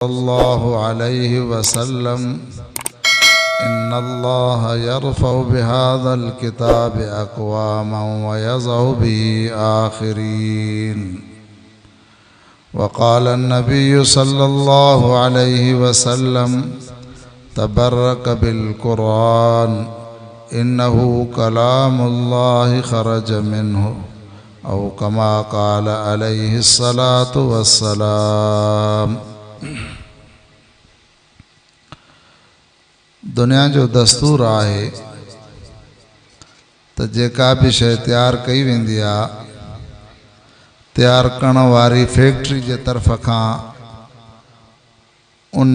सल्लल्लाहु अलैहि वसल्लम इन्ना अल्लाह यरफ़उ बिहाज़ल किताब अक़वामन व यज़उ बिही आख़िरीन। वक़ाल अन्नबिय्यु सल्लल्लाहु अलैहि वसल्लम तबर्रक बिल कुरान इन्नहु कलामुल्लाहि खरज मिन्हु औ कमा क़ाल अलैहि सलातु वस्सलाम। दुनिया जो दस्तूर आहे त जेका भी शइ तैयार कई वेंदी आहे, तैयार करण वारी फैक्ट्री जे तरफ़ खां उन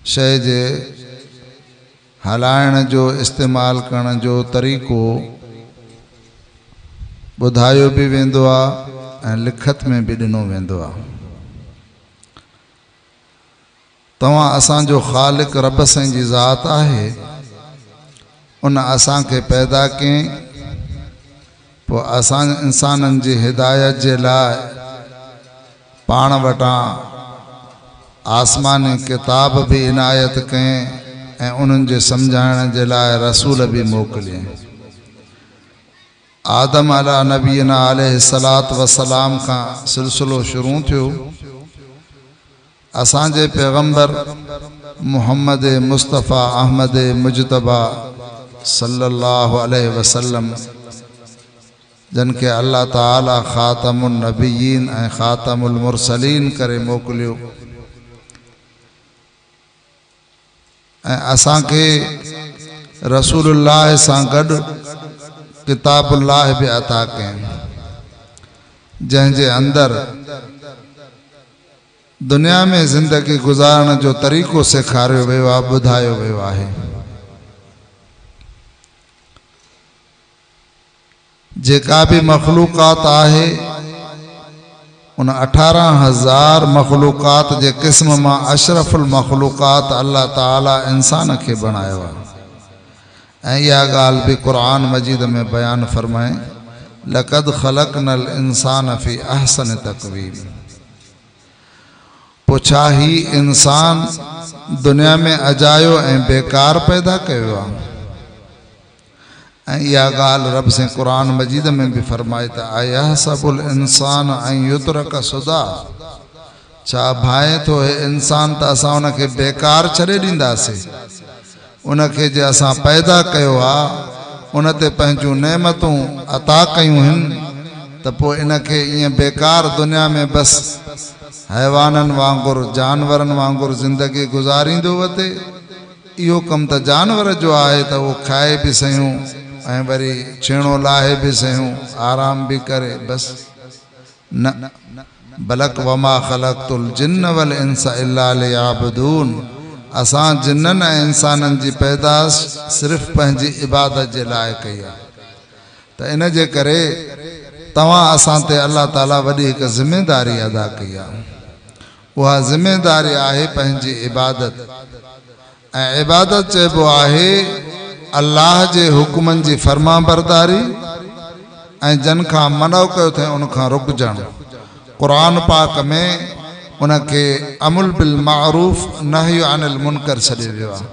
शइ जे हलाइण जो इस्तेमाल करण जो तरीक़ो ॿुधायो भी वेंदो आहे ऐं लिखत में भी ॾिनो वेंदो आहे। तव्हां असांजो ख़ालिक रब साईं जी ज़ात आहे, उन असांखे पैदा कयईं, पोइ असां इंसाननि जी हिदायत जे लाइ पाण वटां आसमानी किताब भी इनायत कयईं ऐं उन्हनि जे सम्झाइण जे लाइ रसूल भी मोकिलियईं। आदम अला नबीना अलैहिस्सलातु वस्सलाम खां सिलसिलो शुरू थियो। असांजे पैगंबर मुहम्मद मुस्तफ़ा अहमद मुजतबा सल्लल्लाहु अलैहि वसल्लम जन के अल्लाह ताला ख़ातमुन नबिय्यीन ऐं ख़ातमुल मुरसलीन करे मोकिलियो ऐं असांखे रसूलुल्लाह सां गॾु किताबुल्लाह भी अता कयईं, जंहिंजे अंदर दुनिया में ज़िंदगी गुजारण जो तरीक़ो सेखारियो वियो आहे, ॿुधायो वियो आहे। जेका भी मखलूक़ात आहे उन 18,000 मखलूक़ात जे क़िस्म मां अशरफुल मखलूक़ात अल्लाह ताला इंसान खे बणायो आहे। ऐं इहा ॻाल्हि भी क़ुरान मजीद में बयान फरमाए, लक़द ख़लक़नल इंसान फ़ी अहसन तक़वीम। पुछा ही इंसान दुनिया में अजायो ऐं बेकार पैदा कयो आहे। ऐं इहा ॻाल्हि रब से क़ुरान मजीद में भी फरमाए त अयहसबुल इंसान अन युतरक सुदा। छा भाए थो हे इंसान त असां उनखे बेकार छॾे ॾींदासीं? उनखे जे असां पैदा कयो आहे, उन ते पंहिंजूं नेमतूं अता कयूं आहिनि, त पोइ इनखे ईअं बेकार दुनिया में बसि हैवाननि वांगुरु जानवरनि वांगुरु ज़िंदगी गुज़ारींदो वते। इहो कमु त जानवर जो आहे त उहो खाए भी सयूं ऐं वरी छेणो लाहे भी सयूं, आराम भी करे, बसि न बलक वमा ख़लक़तुल जिन्न वल इंस इल्ला लियअबुदून। असां जिन्ननि ऐं इंसाननि जी पैदाश सिर्फ़ पंहिंजी इबादत जे लाइ कई आहे। त इन जे करे तव्हां असां ते अल्लाह ताला वॾी हिकु ज़िमेदारी अदा कई आहे। उहा ज़िमेदारी आहे पंहिंजी इबादत। ऐं इबादत चइबो आहे अल्लाह जे हुकुमनि जी फर्मा बरदारी ऐं जन खां मनो कयो अथई उन खां रुकजणु। क़ुरान पाक में उनखे अमुल बिल मारूफ़ नही अनिल मुनकर छॾे वियो आहे।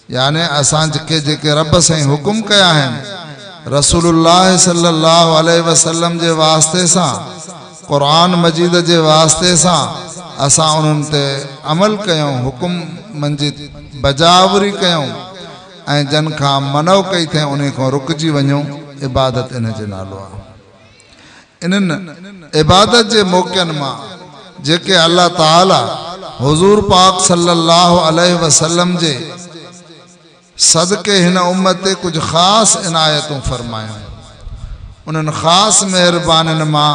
याने असां जेके रब साईं हुकुम कया आहिनि, रसूलुल्लाह सल्लल्लाहु अलैहि वसल्लम जे वास्ते सां, क़ुरान मजीद जे वास्ते सां असां उन्हनि ते अमल कयूं, हुकुम मंजी बजावरी कयूं ऐं जन खां मनो कई थे उन खां रुकजी वञूं। इबादत इन जो नालो आहे। इन्हनि इबादत जे मौक़नि मां जेके अल्लाह ताला हुजूर पाक सल्लल्लाहु अलैहि वसल्लम जे सदके हिन उम्मत ते कुछ ख़ास इनायतूं फरमायूं। उन्हनि ख़ास मेहरबानियुनि मां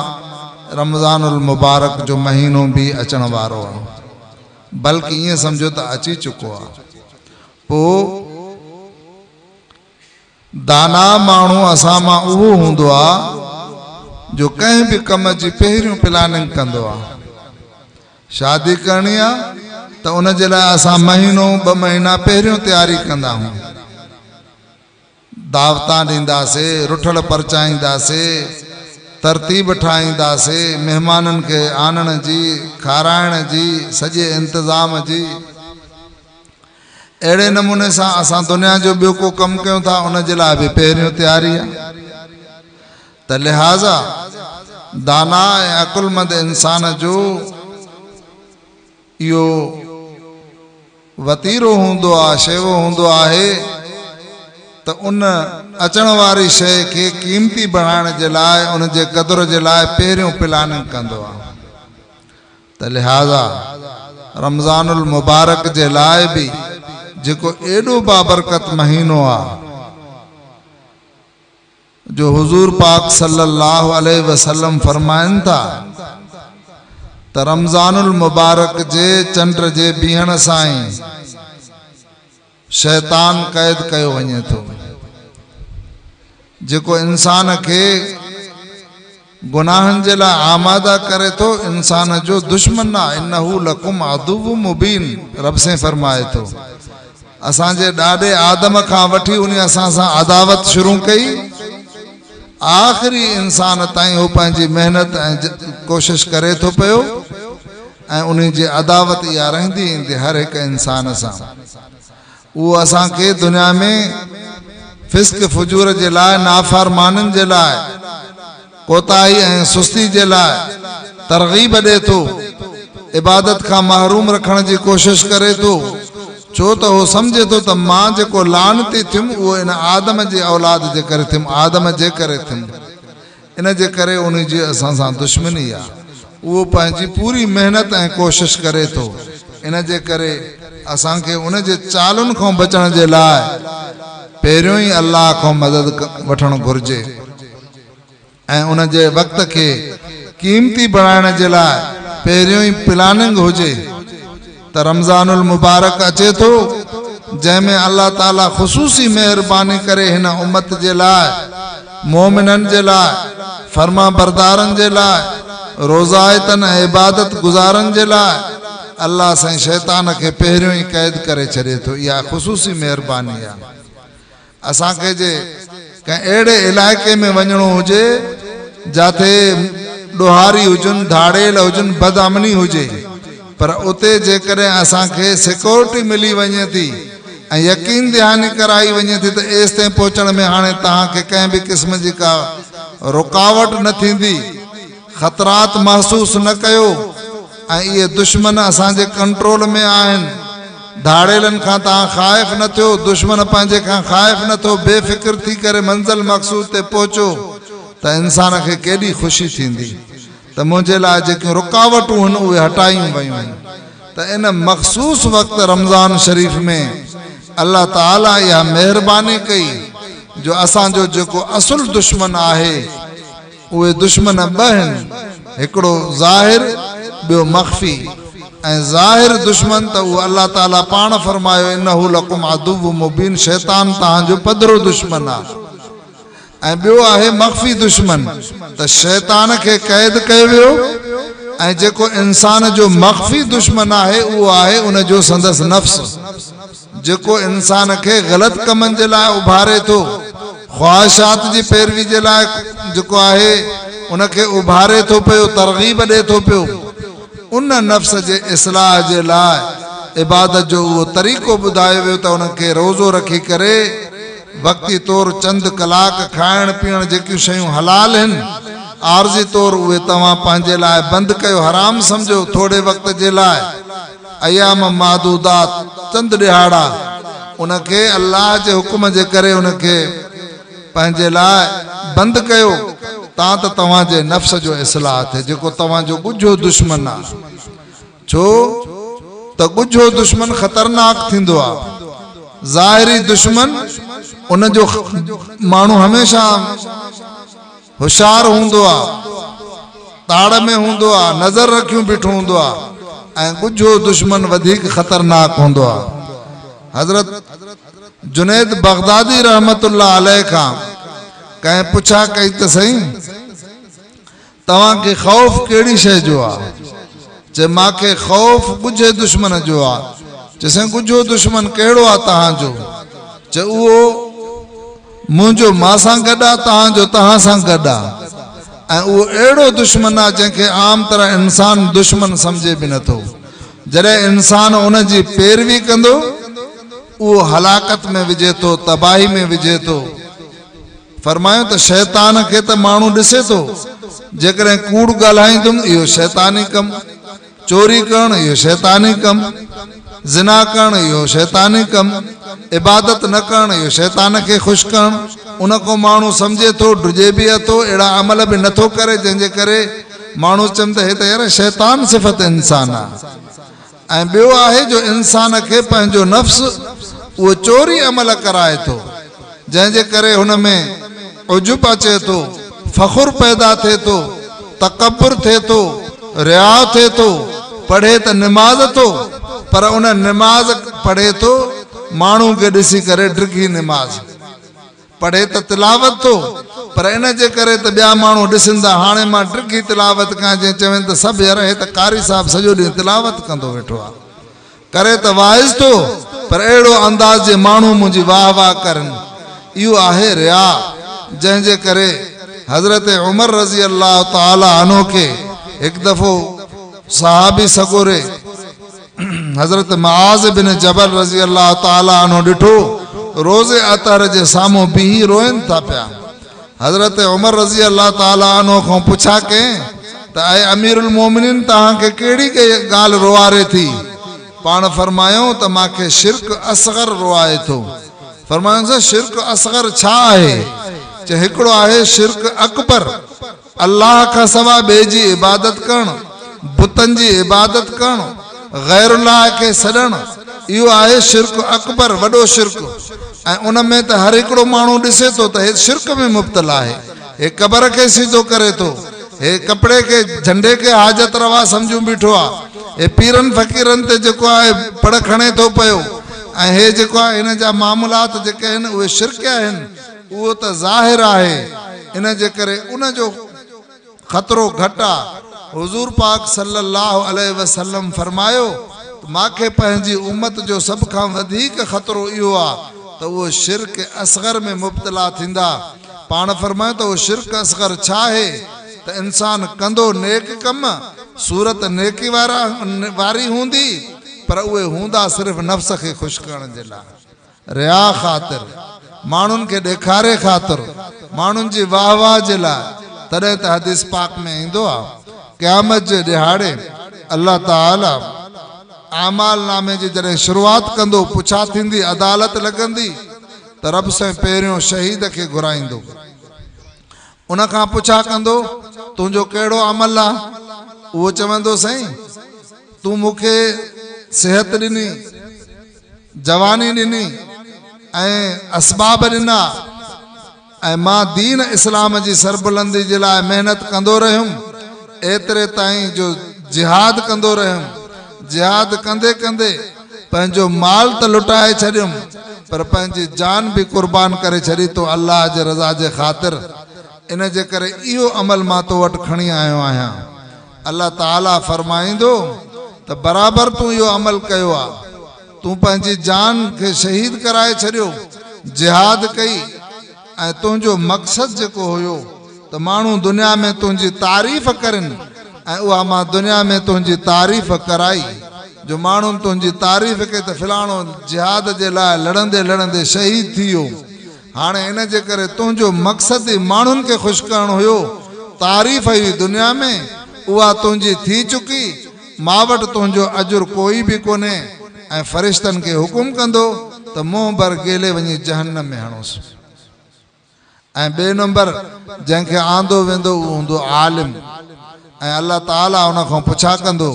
रमज़ानुल मुबारक जो महीनो भी अचण वारो आहे, बल्कि ईअं सम्झो त अची चुको आहे। पोइ दाना माण्हू असां मां उहो हूंदो आहे जो कंहिं भी कम जी पहिरियों प्लानिंग कंदो आहे। शादी करणी आहे त उन जे लाइ असां महीनो 2 महीना पहिरियों तैयारी कंदा आहियूं। दावतां ॾींदासीं, रुठल परचाईंदासीं, तरतीब ठाहींदासीं मेहमाननि खे आणण जी खाराइण जी सॼे इंतज़ाम जी। अहिड़े नमूने सां असां दुनिया जो ॿियो को कमु कयूं था उन जे लाइ बि पहिरियों तयारी आहे। त लिहाज़ा दाना ऐं अकुलमंद इंसान जो इहो वतीरो हूंदो आहे, शेवो हूंदो आहे त उन अचण वारी शइ खे क़ीमती बणाइण जे लाइ उन जे क़दुर जे लाइ पहिरियों प्लानिंग कंदो आहे। त लिहाज़ा रमज़ानुल मुबारक जे लाइ बि जेको एॾो बाबरकत महीनो आहे जो हुज़ूर पाक सल्लल्लाहु अलैहि वसल्लम फरमाइनि था त रमज़ानुल मुबारक जे चंड जे बीहण सां ई शैतान क़ैद कयो वञे थो। जेको इंसान खे गुनाहनि जे लाइ आमादा करे थो इंसान जो दुश्मन आहे। इन्नहु लकुम अदुव्वुम मुबीन रब से फरमाए थो। असांजे ॾाॾे आदम खां वठी उन असां सां अदावत शुरू कई, आख़िरी इंसान ताईं हो पंहिंजी मेहनत ऐं कोशिश करे थो पियो ऐं उन जी अदावत इहा रहंदी ईंदी हर हिकु इंसान सां। उहो असांखे दुनिया में फिस्क फुजूर जे लाइ, नाफरमाननि जे लाइ, कोताही ऐं सुस्ती जे लाइ तरगीब ॾे थो, इबादत खां महरूम रखण जी कोशिश करे थो। छो त हो सम्झे थो त मां जेको लानती थियुमि उहो इन आदम जे औलाद जे करे थियुमि, आदम जे करे थियुमि। इन जे करे उन जी असां सां दुश्मनी आहे। उहो पंहिंजी पूरी मेहनत ऐं कोशिश करे थो। इन जे करे असांखे उन जे चालुनि खां बचण जे लाइ पहिरियों ई अल्लाह खां मदद वठणु घुरिजे ऐं उन जे वक़्त खे क़ीमती बणाइण जे लाइ पहिरियों ई प्लानिंग हुजे। त रमज़ानुल मुबारक अचे थो जंहिंमें अल्लाह ताला ख़ुसूसी महिरबानी करे हिन उम्मत जे लाइ, मोमिननि जे लाइ, फर्मा बरदारनि जे लाइ, रोज़ाइतनि ऐं इबादत गुज़ारनि जे लाइ अल्लाह साईं शैतान खे पहिरियों ई क़ैद करे छॾे थो। इहा ख़ुसूसी महिरबानी आहे। असांखे जे कंहिं अहिड़े इलाइक़े में वञिणो हुजे जिथे ॾोहारी हुजनि, धाड़ेल हुजनि, बदअमनी हुजे, पर उते जेकॾहिं असांखे सिक्योरिटी मिली वञे थी ऐं यकीन दहानी कराई वञे थी त एसि ताईं पहुचण में हाणे तव्हांखे कंहिं बि क़िस्म जी का रुकावट न थींदी, ख़तरात महसूस न कयो ऐं इहे दुश्मन असांजे कंट्रोल में आहिनि। धाड़ेलनि खां तव्हां ख़ाइफ़ न थियो, दुश्मन पंहिंजे खां ख़ाइफ़ न थियो, बेफ़िक्र थी करे मंज़िल मक़सूद ते पहुचो त इंसान खे केॾी ख़ुशी थींदी त मुंहिंजे लाइ जेकियूं रुकावटूं आहिनि उहे हटायूं वयूं आहिनि। त इन मख़सूस वक़्तु रमज़ान शरीफ़ में अल्लाह ताला इहा महिरबानी कई जो असांजो जेको असुल दुश्मन आहे उहे दुश्मन ॿ आहिनि, हिकिड़ो ज़ाहिर ॿियो मख़फ़ी। ऐं ज़ाहिर दुश्मन त उहो अल्लाह ताला पाण फरमायो इन्नहु लकुम अदुव्वुम मुबीन, शैतान तव्हांजो पधरो दुश्मन आहे। ऐं ॿियो आहे मख़फ़ी दुश्मन, त शैतान खे क़ैद कयो वियो ऐं जेको इंसान जो मख़फ़ी दुश्मन आहे उहो आहे उन जो संदसि नफ़्स, जेको इंसान खे ग़लति कमनि जे लाइ उभारे थो, ख़्वाहिशात जी पैरवी जे लाइ जेको आहे उनखे उभारे थो पियो, तरगीब ॾे थो पियो। उन नफ़्स जे इस्लाह जे लाइ इबादत जो उहो तरीक़ो ॿुधायो वियो त उनखे रोज़ो रखी करे वक़्ती तौरु चंद कलाक खाइण पीअण जेकियूं शयूं हलाल आहिनि, आर्ज़ी तौरु उहे तव्हां पंहिंजे लाइ बंदि कयो, हराम सम्झो। थोरे वक़्त जे लाइ अयाम मादूदात, चंद ॾिहाड़ा, उनखे अल्लाह जे हुकुम जे करे उनखे पंहिंजे लाइ बंदि कयो तां त तव्हांजे नफ़्स जो इस्लाह थिए, जेको तव्हांजो ॻुझो दुश्मन आहे। छो त ॻुझो दुश्मन ख़तरनाक थींदो आहे। ज़ाहिरी दुश्मन उन जो माण्हू हमेशह होशियार हूंदो आहे, ताड़ में हूंदो आहे, नज़र रखियूं बीठो हूंदो आहे, ऐं ॻुझो दुश्मन वधीक ख़तरनाक हूंदो आहे। हज़रत जुनैद बगदादी रहमतुल्लाह अलैह खां कंहिं पुछा कई त सही तव्हांखे ख़ौफ़ कहिड़ी शइ जो आहे? चए मूंखे ख़ौफ़ ॻुझे दुश्मन जो आहे। चइसि ॻुझो दुश्मन कहिड़ो आहे तव्हांजो? चए उहो मुंहिंजो मां सां गॾु आहे, तव्हांजो तव्हां सां गॾु आहे। वो अड़ो दुश्मन आ जैसे आम तरह इंसान दुश्मन समझे भी नथो। जॾहिं इंसान उन जी पैरवी कंदो वो हलाकत में विझे तो, तबाही में विझे तो। फरमायो तो शैतान के तो मानू दिसे तो, जेकॾहिं कूड़ ॻाल्हाईंदुमि इहो शैतानी कम, चोरी करण इहो शैतानी कम, जिना करण इहो शैतानी कम, इबादत न करण इहो शैतान के खुश करण। उनको मानू समझे तो, डुजे भी तो, अड़ा अमल भी नथो करे, जंहिंजे करे मानू चवनि त हे त यार शैतान सिफ़त इंसान आहे। ऐं ॿियो आहे जो इंसान के पंहिंजो नफ्स वो चोरी अमल कराए तो, जंहिंजे करे हुन में उजुब अचे तो, फ़खुर पैदा थे तो, तकब्बुर थे तो, रिया थे तो। पढ़े तो नमाज तो, पर उन नमाज पढ़े तो मानू के दिसी करे डिगी नमाज पढ़े तो तिलावत तो, पर इन जे करे तो ॿिया मानू ॾिसंदा हाणे मां डिगी तिलावत कयां। जे चवनि त सभु यार हे त कारी साहब सॼो ॾींहुं तिलावत कंदो वेठो आहे, करे तो वाइज़ तो, पर अड़ो अंदाज जे मानू मुंहिंजी वाह वाह करनि। इहो आहे रिया, जंहिंजे करे हज़रत उमर रज़ी अल्लाह ताला अन्हु के एक दफ़ो सहाबी सगोरे हज़रत मुआज़ बिन जबल रज़ी अल्लाह ताला अन्हु ॾिठो रोज़े अतर जे साम्हूं बीही रोइनि था पिया। हज़रत उमर रज़ी अल्लाह ताला अन्हु खां पुछा कयईं त ऐं अमीरुल मोमिनीन तव्हांखे कहिड़ी ॻाल्हि रोआरे थी? पाण फरमायो त मांखे शिरक असगर रोआए थो। फरमायो शिरक असगर छा आहे? चे हिकिड़ो आहे शिरक अकबर, अल्लाह का सवा ॿिए जी इबादत करण, बुतन जी इबादत करण, गैरुल्लाह के सॾण, इहो आहे शिरक अकबर, वॾो शिरक। ऐं उन में त हर हिकिड़ो माण्हू ॾिसे थो त हे शिरक में मुब्तला आहे। हे कबर के सीधो करे थो, हे कपिड़े के झंडे के हाजत रवा सम्झूं बीठो आहे, हे पीरनि फ़कीरनि ते जेको आहे पड़ खणे थो पियो। ऐं हे जेको आहे हिन जा मामूलात जेके आहिनि उहे शिरक आहिनि, उहो त ज़ाहिर आहे। इन जे करे उन जो ख़तरो घटि आहे। हुज़ूर पाक सल्लल्लाहु अलैहि वसल्लम फरमायो मांखे पंहिंजी उम्मत जो सभ खां वधीक ख़तरो इहो आहे त उहो शिरक असगर में मुब्तला थींदा। पाण फरमायो त उहो शिरक असगर छा आहे त इंसान कंदो नेक कम, सूरत नेकी वारी हूंदी, पर उहे हूंदा सिर्फ़ नफ़्स खे ख़ुशि करण जे लाइ, रिया ख़ातिर, माण्हुनि खे ॾेखारे ख़ातिर, माण्हुनि जी वाह वाह जे लाइ। तॾहिं त हदीस पाक में ईंदो आहे क़यामत जे ॾिहाड़े अल्लाह ताला आमाल नामे जी जॾहिं शुरूआत कंदो, पुछा थींदी, अदालत लॻंदी, त रब सां पहिरियों शहीद खे घुराईंदो। उन खां पुछा कंदो तुंहिंजो कहिड़ो अमल आहे? उहो चवंदो साईं तूं मूंखे सेहत ॾिनी, जवानी ॾिनी ऐं असबाब ॾिना, ऐं मां दीन इस्लाम जी सरबुलंदी जे लाइ महिनत कंदो रहियुमि, एतिरे ताईं जो जिहाद कंदो रहियुमि। जिहाद कंदे कंदे पंहिंजो माल त लुटाए छॾियुमि, पर पंहिंजी जान बि कुर्बान करे छॾी तो अल्लाह जे रज़ा जे ख़ातिर। इन जे करे इहो अमल मां तो वटि खणी आयो आहियां। अल्लाह ताला फरमाईंदो त बराबरि तूं इहो अमल कयो आहे, तूं पंहिंजी जान खे शहीद कराए छॾियो, जिहाद कई, ऐं तुंहिंजो मक़सदु जेको हुयो त माण्हू दुनिया में तुंहिंजी तारीफ़ करनि, ऐं उहा मां दुनिया में तुंहिंजी तारीफ़ कराई, जो माण्हुनि तुंहिंजी तारीफ़ कई त फिलाणो जिहाद जे लाइ लड़ंदे लड़ंदे शहीद थी वियो। हाणे इन जे करे तुंहिंजो मक़सदु ई माण्हुनि खे ख़ुशि करणु हुयो, तारीफ़ हुई दुनिया में, उहा तुंहिंजी थी चुकी। मां वटि तुंहिंजो अजुर कोई बि कोन्हे, ऐं फ़रिश्तनि खे हुकुम कंदो त मुंहुं भर गेले वञी जहन्नम में हणोसि। ऐं ॿिए नंबर जंहिंखे आंदो वेंदो उहो हूंदो आलिम, ऐं अल्लाह ताला उन खां पुछा कंदो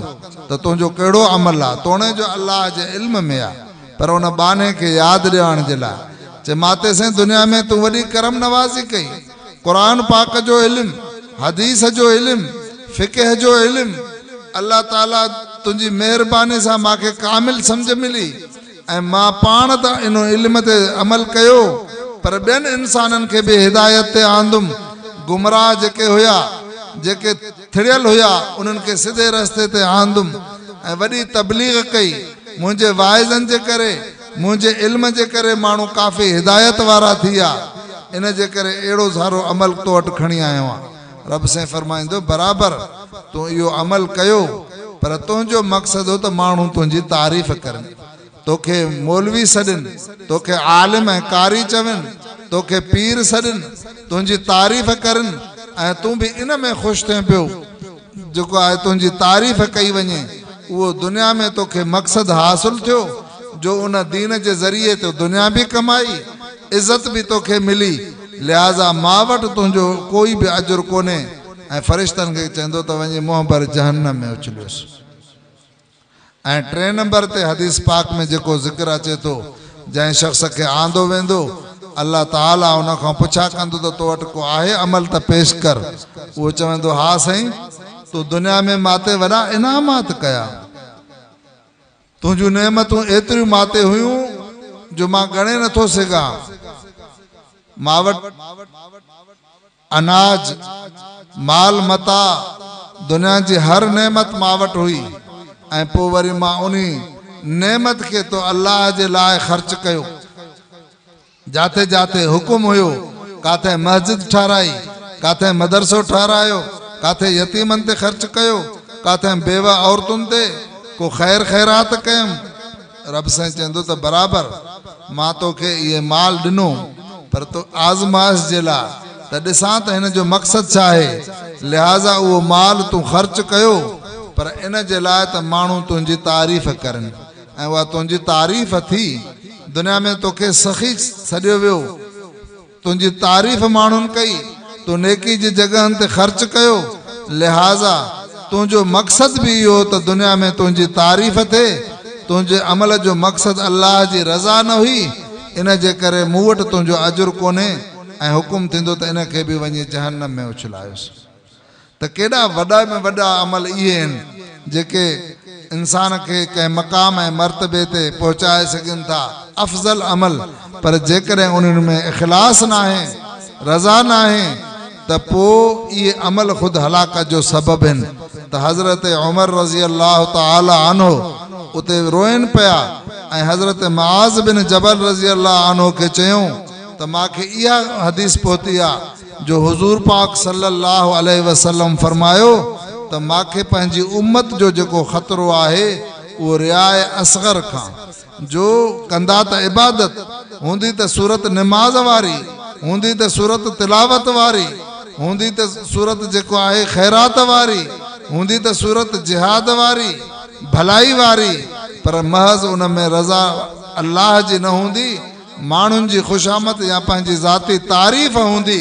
त तुंहिंजो कहिड़ो अमल आहे? तोणे जो अल्लाह जे इल्म में आहे, पर उन बाने खे यादि ॾियारण जे लाइ चे माते साईं दुनिया में तूं वॾी करम नवाज़ी कई, क़ुरान पाक जो इल्म, हदीस जो इल्म, फ़िक़ह जो इल्म, अल्लाह ताला तुंहिंजी महिरबानी सां मूंखे कामिल सम्झ मिली, ऐं मां पाण त इन इल्म ते अमल कयो, पर ॿियनि इंसाननि खे बि हिदायत ते आंदुमि। गुमराह जेके हुया, जेके थिड़ियल हुया, उन्हनि खे सिधे रस्ते ते आंदुमि, ऐं वॾी तबलीग कई। मुंहिंजे वाइज़नि जे करे, मुंहिंजे इल्म जे करे माण्हू काफ़ी हिदायत वारा थी विया। इन जे करे अहिड़ो सारो अमल तो वटि खणी आयो आहियां। रब से फरमाइंदो बराबर तू यो अमल कयो पर तुझो मकसद हो तो मानू तुझी तारीफ करन, तोखे मौलवी सदन, तोखे आलिम है कारी चवन, तोखे पीर सदन, तुझी तारीफ करन ऐ तू भी इन में खुश थे पियो जो है तुझी तारीफ कई वने वो दुनिया में तोखे मकसद हासिल थियो जो उन दीन के जरिए तो दुनिया भी कमाई इज्जत भी तोखे मिली। लिहाजा मां वटि तुझो कोई भी अजुर कोने ऐं फरिश्तन के चंदो तो वने मुंह भर जहन्नम में उछलियोस। ऐं 3 नंबर ते हदीस पाक में जो जिक्र अचे तो जै शख्स के आंदो वेंदो अल्लाह ताला उन खां पुछा कंदो तो तो वटि को आहे अमल त पेश कर, वो चवंदो हा साईं तू दुनिया में माते वड़ा इनामात कया, तुझू नेमतूं एतिरियूं माते हुयूं जो मां गणे नथो सघां। मां वटि अनाज माल मता दुनिया जी हर नेमत मां वटि हुई ऐं पोइ वरी मां उनी नेमत के तो अल्लाह जे लाइ ख़र्च कयो, जाते जाते हुकुम हुयो काथे मस्जिद ठाराई, काथे मदरसो ठारायो, काथे यतीमन ते खर्च कयो, काथे बेवा औरतुन ते को खैर खैरात कयम। रब से चंदो तो बराबर मां तोखे ये माल दिनो पर तो आज़माइश जे ला त ॾिसां त हिन जो मकसद छा आहे, लिहाजा वो माल तू खर्च कयो पर इन जे लाइ त माण्हू तुंहिंजी तारीफ़ करनि ऐं उहा तुंहिंजी तारीफ़ थी दुनिया में तोखे सखी सॾियो वियो, तुंहिंजी तारीफ़ माण्हुनि कई, तू नेकी जी जगहनि ते ख़र्च कयो, लिहाजा तुझो मकसद भी इहो त दुनिया में तुझी तारीफ़ थे, तुझे अमल जो मकसद अल्लाह की रज़ा न हुई, इन जे करे मूं वटि तुझो अजुर कोने ऐं हुकुम थींदो त इन खे भी वञी जहन्नम में उछलायोसि। त केॾा वॾा में वॾा अमल इहे आहिनि जेके इंसान के कंहिं मक़ाम ऐं मर्तबे ते पहुचाए सघनि था, अफ़ज़ल अमल, पर जेकॾहिं उन्हनि में इख़लास न आहे, रज़ा न आहे त पोइ इहे अमल ख़ुदि हलाकत जो सबब आहिनि। त हज़रत उमर रज़ी अल्लाह ताला अन्हु उते रोइनि पिया ऐं हज़रत मुआज़ बिन जबल रज़ी अल्लाह अन्हु खे चयूं त मूंखे इहा हदीस पहुती आहे जो हुज़ूर पाक सल्लल्लाहु अलैहि वसल्लम फरमायो त मूंखे पंहिंजी उम्मत जो जेको ख़तरो आहे उहो रियाए असग़र खां, जो कंदा त इबादत हूंदी त सूरत निमाज़ वारी, हूंदी त सूरत तिलावत वारी, हूंदी त सूरत जेको आहे ख़ैरात वारी, हूंदी त सूरत जिहाद वारी, भलाई वारी, पर महज़ उन में रज़ा अल्लाह जी न हूंदी, माण्हुनि जी ख़ुशामद या पंहिंजी ज़ाती तारीफ़ हूंदी,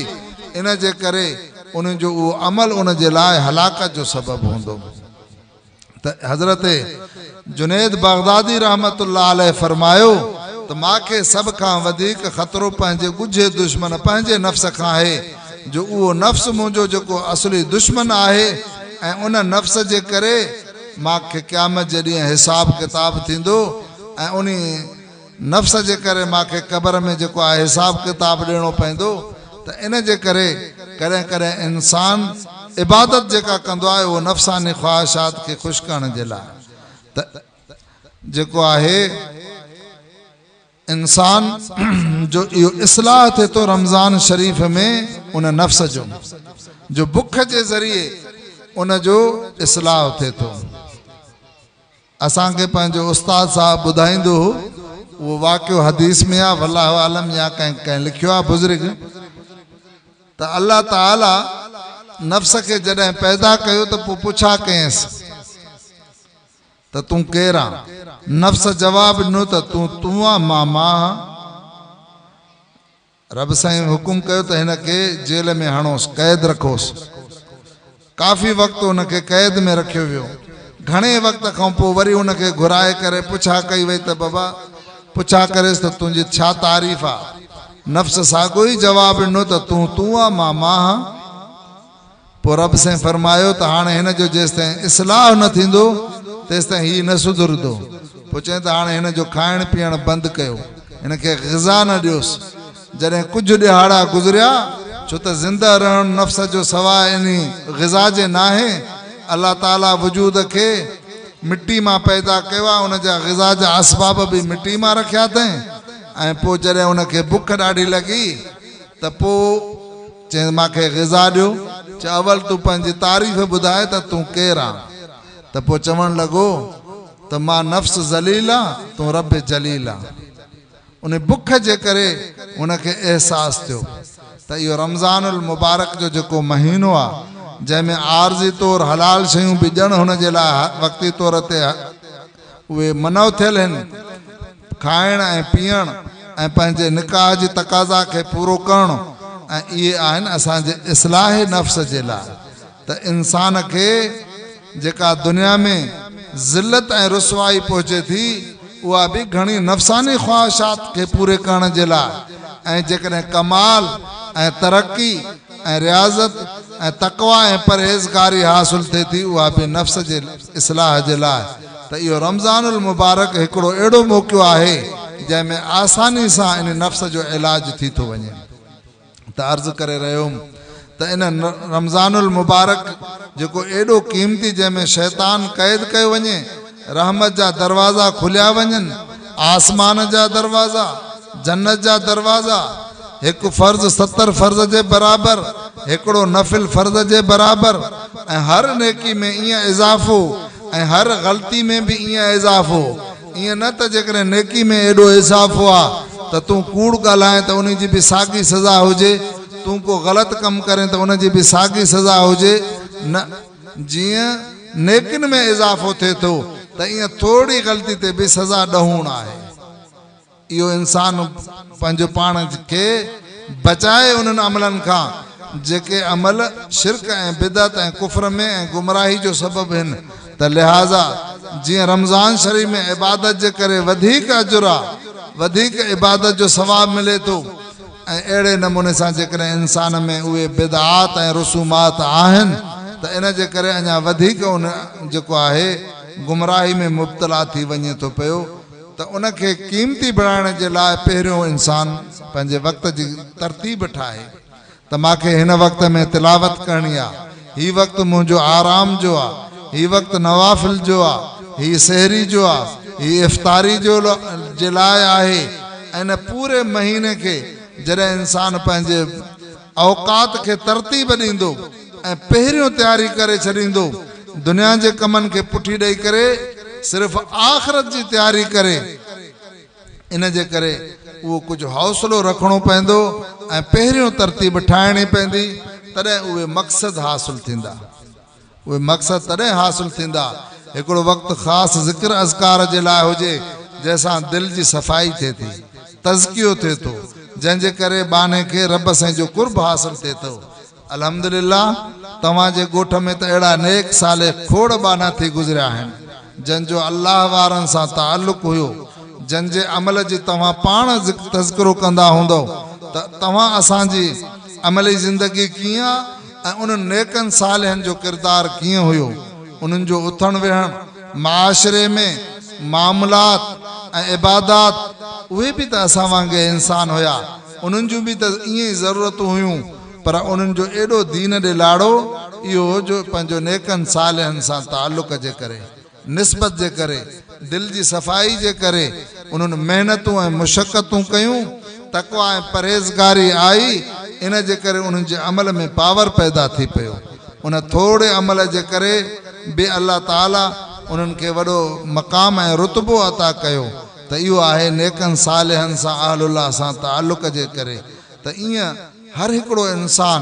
इन जे करे उन जो उहो अमल उन जे लाइ हलाकत जो सबब हूंदो। त हज़रत जुनैद बगदादी रहमतुल्लाह अलैह फरमायो त मूंखे सभ खां वधीक ख़तरो पंहिंजे ॻुझे दुश्मन पंहिंजे नफ़्स खां आहे, जो उहो नफ़्स मुंहिंजो जेको असली दुश्मन आहे ऐं उन नफ़्स जे करे मूंखे क़यामत जे ॾींहुं हिसाब किताब थींदो ऐं उन नफ़्स जे करे मूंखे क़बर में जेको आहे हिसाब किताब ॾियणो पवंदो। त इन जे करे कॾहिं कॾहिं इंसान इबादत जेका कंदो आहे उहो नफ़्सानी ख़्वाहिशात खे ख़ुशि करण जे लाइ, त जेको आहे इंसान जो इहो इस्लाह थिए थो रमज़ान शरीफ़ में उन नफ़्स जो बुख जे ज़रिए उन जो इस्लाह थिए थो। असांखे पंहिंजो उस्ताद साहब ॿुधाईंदो हो, उहो वाक़ियो हदीस में आहे, वल्लाहु आलम या कंहिं लिखियो आहे बुज़ुर्ग, त अल्लाह ताला नफ़्स खे जॾहिं पैदा कयो त पोइ पुछा कयसि त तूं केरु आहे, नफ़्स जवाब ॾिनो त तूं आहे मां। रब साईं हुकुम कयो त हिन खे जेल में हणोसि, क़ैद रखोसि। काफ़ी वक़्तु हुनखे क़ैद में रखियो वियो। घणे वक़्त खां पोइ वरी हुनखे घुराए करे पुछा कई वई त बाबा पुछा करेसि त तुंहिंजी छा तारीफ़ आहे, नफ़्स साॻियो ई जवाब ॾिनो त तूं आहे मां। पोइ रब साईं फरमायो त हाणे हिन जो जेसिताईं इस्लाह न थींदो तेसिताईं हीउ न सुधरंदो। पोइ चई त हाणे हिन जो खाइण पीअण बंदि कयो, हिन खे ग़िज़ा न ॾियोसि। जॾहिं कुझु ॾिहाड़ा गुज़रिया, छो त ज़िंदा रहणु नफ़्स जो सवाइ इन ग़िज़ा जे नाहे, अल्लाह ताला वजूद खे मिट्टी मां पैदा कयो आहे, उन जा ग़िज़ा जा असबाब बि मिट्टी मां रखिया अथई। ऐं पोइ जॾहिं उनखे बुख ॾाढी लॻी त पोइ चई मूंखे ग़िज़ा ॾियो, चावल तू पंहिंजी तारीफ़ ॿुधाए त तूं केरु आं त पोइ चवण लॻो त मां नफ़्स ज़लील आं तूं रब जलील आं। उन बुख जे करे उनखे अहसासु थियो त इहो रमज़ानुल मुबारक जो जेको महीनो आहे जंहिंमें आर्ज़ी तौरु हलाल शयूं बि ॾियणु हुन जे लाइ वक़्ती तौर ते उहे मनव थियल आहिनि, खाइण ऐं पीअण ऐं पंहिंजे निकाह जी तक़ाज़ा खे पूरो करणु, ऐं इहे आहिनि असांजे इस्लाह नफ़्स जे लाइ। त इंसान खे जेका दुनिया में ज़िल्लत ऐं रुसवाई पहुचे थी उहा बि घणी नफ़सानी ख़्वाहिशात खे पूरे करण जे लाइ, ऐं जेकॾहिं कमाल ऐं तरक़ी ऐं रियाज़त ऐं तक़वा ऐं परहेज़गारी हासिल थिए थी उहा बि नफ़्स जे इस्लाह जे लाइ। त इहो रमज़ानुल मुबारक हिकिड़ो अहिड़ो मौक़ो आहे जंहिंमें आसानी सां इन नफ़्स जो इलाज थी थो वञे। त अर्ज़ु करे रहियो हुउमि त इन रमज़ानुल मुबारक जेको एॾो क़ीमती जंहिंमें शैतान क़ैद कयो वञे, रहमत जा दरवाज़ा खुलिया वञनि, आसमान जा दरवाज़ा, जन्नत जा दरवाज़ा, हिकु फ़र्ज़ 70 फ़र्ज़ जे बराबरि, हिकिड़ो नफ़िल फ़र्ज़ जे बराबरि, ऐं हर नेकी में ईअं इज़ाफ़ो ऐं हर ग़लती में बि ईअं इज़ाफ़ो। ईअं न त जेकॾहिं नेकी में एॾो इज़ाफ़ो आहे त तूं कूड़ ॻाल्हाए त उन जी बि साॻी सज़ा हुजे, तूं को ग़लति कमु करे त उन जी बि साॻी सज़ा हुजे न। जीअं नेकिन में इज़ाफ़ो थिए थो त ईअं थोरी ग़लती ते बि सज़ा ॾहूण आहे। इहो इंसान पंहिंजो पाण खे बचाए उन्हनि अमलनि खां जेके अमल शिरक ऐं बिदत ऐं कुफ्र में ऐं गुमराही जो सबबु आहिनि। त लिहाज़ा जीअं रमज़ान शरीफ़ में इबादत जे करे वधीक अजुर आहे, वधीक इबादत जो सवाबु मिले थो, ऐं अहिड़े नमूने सां जेकॾहिं इंसान में उहे बिदआत ऐं रसूमात आहिनि त इन जे करे अञा वधीक उन जेको आहे गुमराही में मुब्तला थी वञे थो पियो। त उनखे क़ीमती बणाइण जे लाइ पहिरियों इंसान पंहिंजे वक़्त जी तरतीब ठाहे त मूंखे हिन वक़्त में तिलावत करणी आहे, हीउ वक़्तु मुंहिंजो आराम जो आहे, हीउ वक़्तु नवाफ़िल जो आहे, हीउ सहरी जो आहे, हीउ इफ़्तारी जो जे लाइ आहे। ऐं इन पूरे महीने खे जॾहिं इंसान पंहिंजे औकात खे तरतीब ॾींदो ऐं पहिरियों तयारी करे छॾींदो, दुनिया जे कमनि खे पुठी ॾेई करे सिर्फ़ु आख़िरत जी तयारी करे, इन जे करे उहो कुझु हौसलो रखिणो पवंदो ऐं पहिरियों तरतीब ठाहिणी पवंदी, तॾहिं उहे मक़सद हासिल थींदा। उहे मक़सद तॾहिं हासिल थींदा हिकिड़ो वक़्तु ख़ासि ज़िक्र अज़कार जे लाइ हुजे जंहिंसां दिलि जी सफ़ाई थिए थी, तज़कियो थिए थो, जंहिंजे करे बाने खे रब साईं जो कुर्ब हासिल थिए थो। अल्हम्दुलिल्लाह तव्हांजे ॻोठ में त अहिड़ा नेक साले खोड़ बाना थी गुज़रिया आहिनि जंहिंजो अल्लाह वारनि सां ताल्लुक़ हुयो, जंहिंजे अमल जी तव्हां पाण तज़किरो कंदा हूंदव त तव्हां असांजी अमली ज़िंदगी कीअं आहे ऐं उन्हनि नेकनि सालहनि जो किरदारु कीअं हुयो, उन्हनि जो उथण वेहण माशरे में मामलात ऐं इबादात उहे बि त असां वांगुरु इंसान हुया, उन्हनि जूं बि त ईअं ई ज़रूरतूं हुयूं, पर उन्हनि जो एॾो दीन ॾे लाड़ो इहो जो पंहिंजो नेकनि सालहनि सां ताल्लुक़ जे करे, निस्बत जे करे, दिलि जी सफ़ाई जे करे उन्हनि महिनतूं ऐं मुशक़तूं कयूं, तक़वा ऐं परहेज़गारी आई, इन जे करे उन्हनि जे अमल में पावर पैदा थी पियो। उन थोरे अमल जे करे बि अल्लाह ताला उन्हनि खे वॾो मक़ाम ऐं रुतबो अता कयो। त इहो आहे नेकनि सालहनि सां अहलुल्लाह सां ताल्लुक़ जे करे। त ईअं हर हिकिड़ो इंसान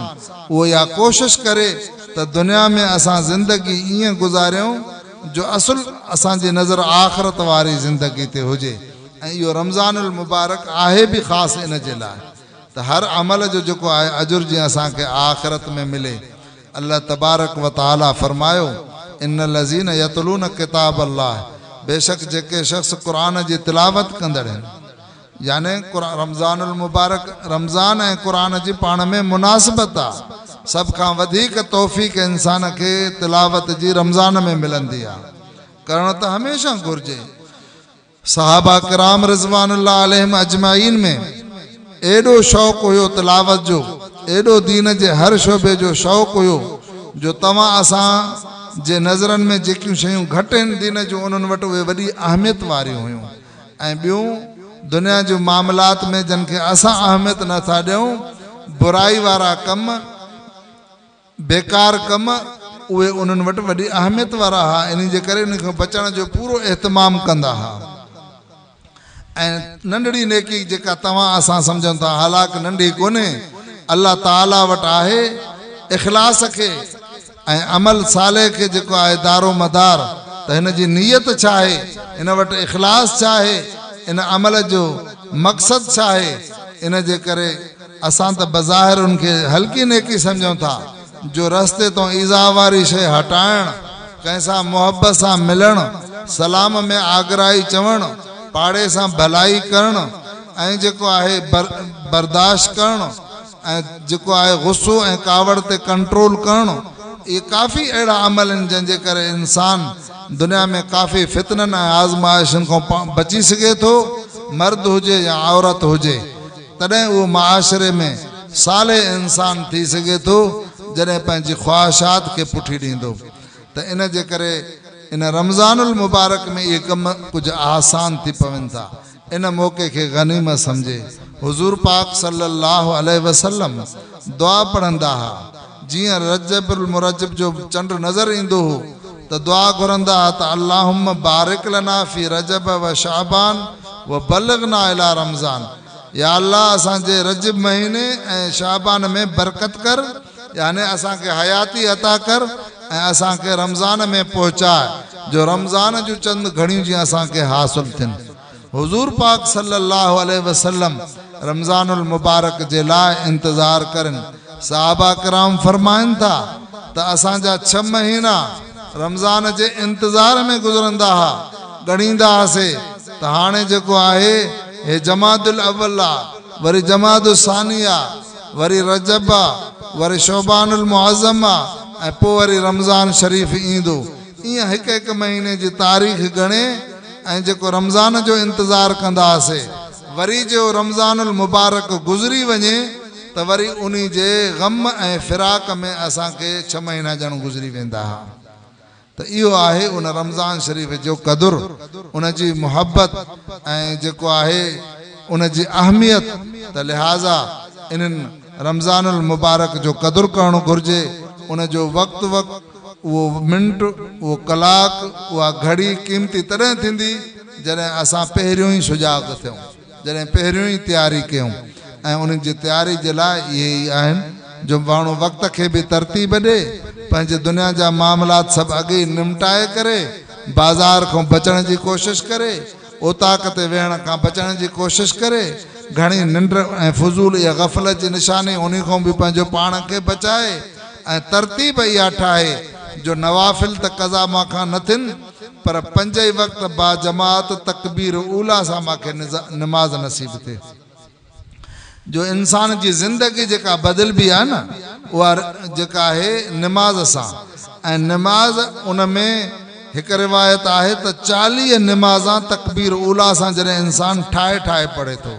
उहो इहा कोशिशि करे त दुनिया में असां ज़िंदगी ईअं गुज़ारियूं जो असुल असांजी नज़र आख़िरत वारी ज़िंदगी ते हुजे। ऐं इहो रमज़ानुल मुबारक आहे बि ख़ासि इन जे लाइ त हर अमल जो जेको आहे अजुर जीअं असांखे आख़िरत में मिले। अल्लाह तबारक व तआला फरमायो इन लज़ीन यतलून किताब अल्लाह, बेशक जेके शख़्स क़ुरान जी तिलावत कंदड़ आहिनि, यानी रमज़ानुल मुबारक रमज़ान ऐं क़ुरान जी पाण में मुनासिबत आहे। सभ खां वधीक तौफ़ीक़ इंसान खे तिलावत जी रमज़ान में मिलंदी आहे, करणु त हमेशह घुरिजे। सहाबा किराम रिज़वानुल्लाह अलैहिम अजमाइन में एॾो शौक़ु हुयो तिलावत जो, एॾो दीन जे हर शोबे जो शौक़ु हुयो जो तव्हां असां जे नज़रनि में जेकियूं शयूं घटि आहिनि दीन जूं उन्हनि वटि उहे वॾी अहमियत वारियूं हुयूं। ऐं ॿियूं दुनिया जो मामलात में जिन खे असां अहमियत नथा ॾियूं, बुराई वारा कम बेकार कम उहे उन्हनि वटि वॾी अहमियत वारा हा। इन जे करे उन खां बचण जो पूरो एहतमाम कंदा हा। ऐं नंढड़ी नेकी जेका तव्हां असां सम्झूं था, हालांकि नंढी कोन्हे, अल्लाह ताला वटि आहे इख़लास खे ऐं अमल साले खे जेको आहे दारो मदार, त हिन जी नीयत छा आहे, हिन वटि इख़लास छा आहे, इन अमल जो मक़सदु छा आहे। इन जे करे असां त बज़ाहिर उनखे हल्की नेकी सम्झूं था, जो रस्ते तो ईज़ा वारी शइ हटाइणु, कंहिंसां मुहबत सां मिलणु, सलाम में आगराई चवणु, पाड़े सां भलाई करणु, ऐं जेको आहे बर्दाश्त करणु, ऐं जेको आहे गुस्सो ऐं कावड़ ते कंट्रोल करणु, ये काफ़ी अहिड़ा अमल आहिनि जंहिंजे करे इंसान दुनिया में काफ़ी फितननि ऐं आज़माइशुनि खां बची सघे थो। मर्द हुजे या औरत हुजे, तॾहिं उहो माशरे में साले इंसान थी सघे थो जॾहिं पंहिंजी ख़्वाहिशात खे पुठी ॾींदो। त इन जे करे इन रमज़ानुल मुबारक में इहे कम कुझु आसान थी पवनि था। इन मौक़े खे गनीमत सम्झे हुज़ूर पाक सल्लल्लाहु अलैहि वसल्लम दुआ पढ़ंदा हुआ। जीअं रजबुल मुरजब जो चंड नज़र ईंदो हो त दुआ घुरंदा हुआ त अल्लाहुम्मा बारिक लना फी रजब व शाबान व बल्लगना इला रमज़ान। या अल्लाह असांजे रजब महीने ऐं शाबान में बरकत कर, यानी असांखे हयाती अता कर ऐं असांखे रमज़ान में पहुचाए, जो रमज़ान जूं चंद घड़ियूं जीअं असांखे हासिल थियनि। हुज़ूर पाक सल्लल्लाहु अलैहि वसल्लम रमज़ानुल मुबारक जे लाइ इंतज़ार करनि। सहाबा किराम फरमाइनि था त असांजा 6 महीना रमज़ान जे इंतज़ार में गुज़रंदा हुआ, ॻणींदा हुआसीं त हाणे जेको आहे हे जमादुल अव्वल आहे, वरी जमादुल सानी आहे, वरी रजब आहे, वरी शोबानुल मुअज़्ज़म आहे, ऐं पोइ वरी रमज़ान शरीफ़ ईंदो। ईअं हिकु हिकु महीने जी तारीख़ ॻणे ऐं जेको रमज़ान जो इंतज़ार कंदा हुआसीं, वरी जो रमज़ानुल मुबारक गुज़री वञे त वरी उन जे ग़म ऐं फिराक में असांखे 6 महीना ॼण गुज़री वेंदा हुआ। त इहो आहे उन रमज़ान शरीफ़ जो क़दुरु, उन जी मुहबत ऐं जेको आहे उन जी अहमियत। त लिहाज़ा इन्हनि रमज़ानुल मुबारक जो क़दुरु करणु घुरिजे। उन जो वक़्तु उहो मिंट, उहो कलाक, उहा घड़ी क़ीमती तॾहिं थींदी जॾहिं असां पहिरियों ई सुजाग थियूं, जॾहिं पहिरियों ई तयारी कयूं। ऐं उन्हनि जी तयारी जे लाइ इहे ई आहिनि जो माण्हू वक़्त खे बि तरतीब ॾे, पंहिंजे दुनिया जा मामलात सभु अॻे निमटाए करे बाज़ार खां बचण जी कोशिशि करे, ओताक ते वेहण खां बचण जी कोशिशि करे, घणी निंड ऐं फज़ूल या ग़फ़लत जी निशानी उन खां बि पंहिंजो पाण खे बचाए, ऐं तरतीब इहा ठाहे जो नवाफ़िल त क़ज़ा मां न थियनि, पर 5 ई वक़्त बा जमात तकबीर ऊला सां मूंखे नमाज़ नसीब थिए। जो इंसान जी ज़िंदगी जेका बदिलबी आहे न, उहा जेका आहे नमाज़ सां। ऐं नमाज़ उन में हिकु रिवायत आहे त 40 नमाज़ां तकबीर ऊला सां जॾहिं इंसान ठाहे ठाहे पढ़े थो,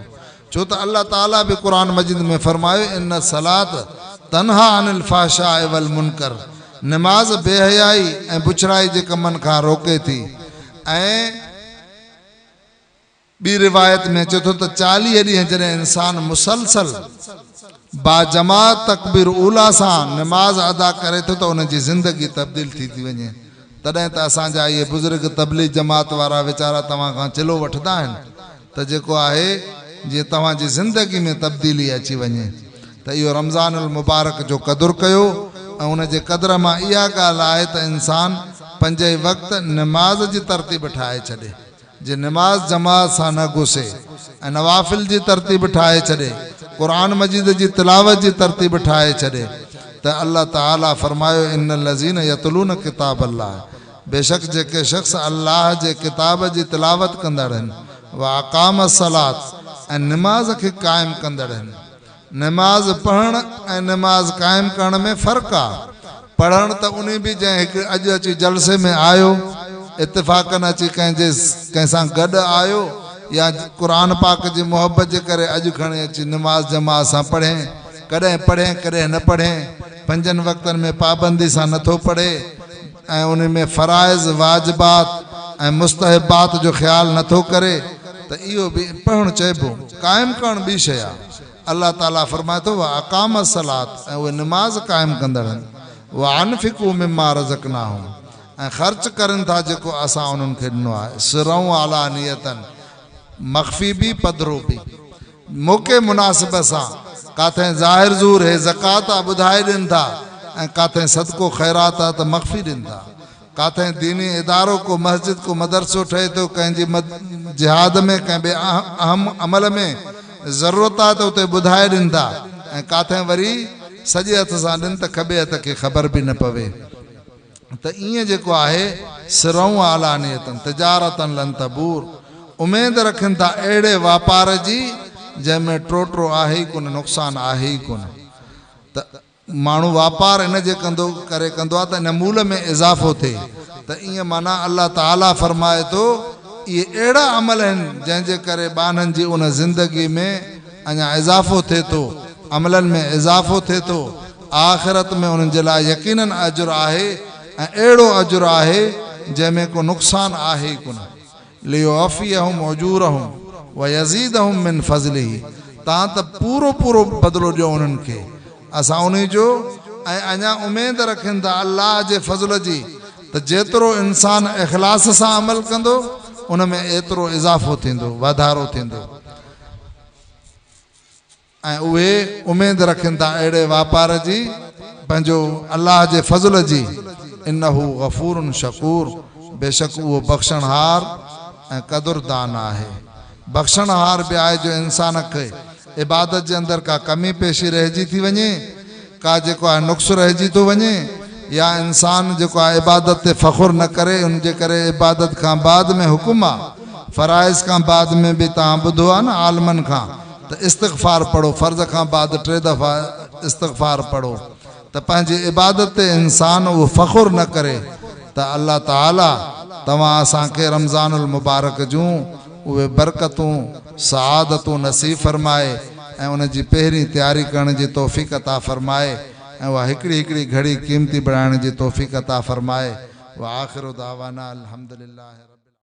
छो त अल्लाह ताला बि क़ुरान मजीद में फरमायो इन सलात तन्हा अनिल फ़ाहशाए वल मुनकर। नमाज़ बेहयाई ऐं बुछड़ाई जे कमनि खां रोके थी। ऐं ॿी रिवायत में चए थो त 40 ॾींहं जॾहिं इंसान मुसलसल बाजमात तकबीर ऊला सां नमाज़ अदा करे थो त उन जी ज़िंदगी तब्दील थी वञे। तॾहिं त असांजा इहे बुज़ुर्ग तबलीग जमात वारा वीचारा तव्हां खां चिलो वठंदा आहिनि त जेको आहे जीअं तव्हांजी ज़िंदगी में तब्दीली अची वञे। त इहो रमज़ानुल मुबारक जो क़दुरु कयो। ऐं उन जे क़दुर मां इहा ॻाल्हि आहे त इंसान 5 ई वक़्त नमाज़ जी तरतीब ठाहे छॾे, जे नमाज़ जमात सां न घुसे, ऐं नवाफ़िल जी तरतीब ठाहे छॾे, क़ुरान मजीद जी तिलावत जी तरतीब ठाहे छॾे। त अल्लाह ताला फरमायो इन लज़ीन यतलून किताब अल्लाह, बेशक जेके शख़्स अल्लाह जे किताब जी तिलावत कंदड़ आहिनि, व अक़ाम सलात ऐं नमाज़ खे क़ाइमु कंदड़ आहिनि। नमाज़ पढ़णु ऐं नमाज़ क़ाइमु करण में फ़र्क़ु आहे। पढ़णु त उन बि जंहिं हिकु अॼु अची जलसे में आयो, इत्तिफ़ाक़न अची कंहिंसां गॾु आयो, या क़ुरान पाक जी मोहब्बत जे करे अॼु खणी अची नमाज़ जमात सां पढ़े, कॾहिं पढ़े कॾहिं न पढ़े, 5 वक़्तनि में पाबंदी सां नथो पढ़े, ऐं उन में फ़राइज़ वाजिबात ऐं मुस्तहबात जो ख़्यालु नथो करे, त इहो बि पढ़णु चइबो। क़ाइमु करणु ॿी शइ आहे। अल्लाह ताला फरमाए थो अक़ाम सलात, ऐं उहे नमाज़ क़ाइमु कंदड़ आहिनि। व अनफिकू मिम्मा रज़क़नाहुम ऐं ख़र्च करनि था जेको असां उन्हनि खे ॾिनो आहे सिरऊं अलानियतन मख़फ़ी बि पधरो बि मौक़े मुनासिब सां काथे ज़ाहिर ज़ूर हे ज़कात आहे ॿुधाए ॾियनि था ऐं काथे सदको ख़ैरात आहे त मख़फ़ी ॾियनि था काथे दीनी इदारो को मस्जिद को मदरसो ठहे थो कंहिंजी जिहाद में कंहिं ॿिए अहम अमल में ज़रूरत आहे त उते ॿुधाए ॾियनि था ऐं काथे वरी सॼे हथ सां ॾियनि त खॿे हथ खे ख़बर बि न पवे त ईअं जेको आहे सिरऊं आलानियतन तिजारतन लन तबूर उमेद रखनि था अहिड़े वापार जी जंहिंमें टोटो आहे ई कोन नुक़सान आहे ई कोन त माण्हू वापार इन जे कंदो आहे त इन मूल में इज़ाफ़ो थिए त ईअं माना अल्लाह ताला फरमाए थो इहे अहिड़ा अमल आहिनि जंहिंजे करे ॿारनि जी उन ज़िंदगी में अञा इज़ाफ़ो थिए थो अमलनि में इज़ाफ़ो थिए थो आख़िरत में उन्हनि जे लाइ यकीनन अजुर आहे ऐं अहिड़ो अजुर आहे जंहिंमें को नुक़सान आहे ई कोन लियुवफ़ियहुम उजूरहुम व यज़ीदहुम मिन फ़ज़लिही तव्हां त पूरो पूरो बदिलो ॾियो उन्हनि खे असां उन जो ऐं अञा उमेद रखनि था अल्लाह जे फज़ल जी त जेतिरो इंसान इख़लास सां अमल कंदो उन में एतिरो इज़ाफ़ो थींदो वाधारो थींदो ऐं उहे उमेद रखनि था अहिड़े वापार जी पंहिंजो अल्लाह जे फज़ल जी इन्नहु गफ़ूरुन शकूर बेशक उहो बख़्शणहार ऐं क़दुरदान आहे बख़्शणहार बि आहे जो इंसान खे इबादत जे अंदरि का कमी पेशी रहिजी थी वञे का जेको आहे नुक़्स रहिजी थो वञे या इंसान जेको आहे इबादत ते फ़ख़ुर न करे उन जे करे इबादत खां बाद में हुकुम आहे फ़राइज़ खां बाद में बि तव्हां ॿुधो आहे न आलमनि खां त इस्तिग़फ़ार पढ़ो फ़र्ज़ खां बाद 3 दफ़ा इस्तिग़फ़ार पढ़ो त पंहिंजी इबादत ते इंसान उहो फ़ख़ुर न करे त अल्लाह ताला तव्हां असांखे रमज़ानुल मुबारक जूं उहे बरकतूं सआदतूं नसीब फरमाए ऐं उन जी पहिरीं तयारी करण जी तौफ़ीक़ अता फरमाए ऐं उहा हिकिड़ी हिकिड़ी घड़ी क़ीमती बणाइण जी तौफ़ीक़ अता फरमाए व आख़िरु दावाना अल्हम्दुलिल्लाह।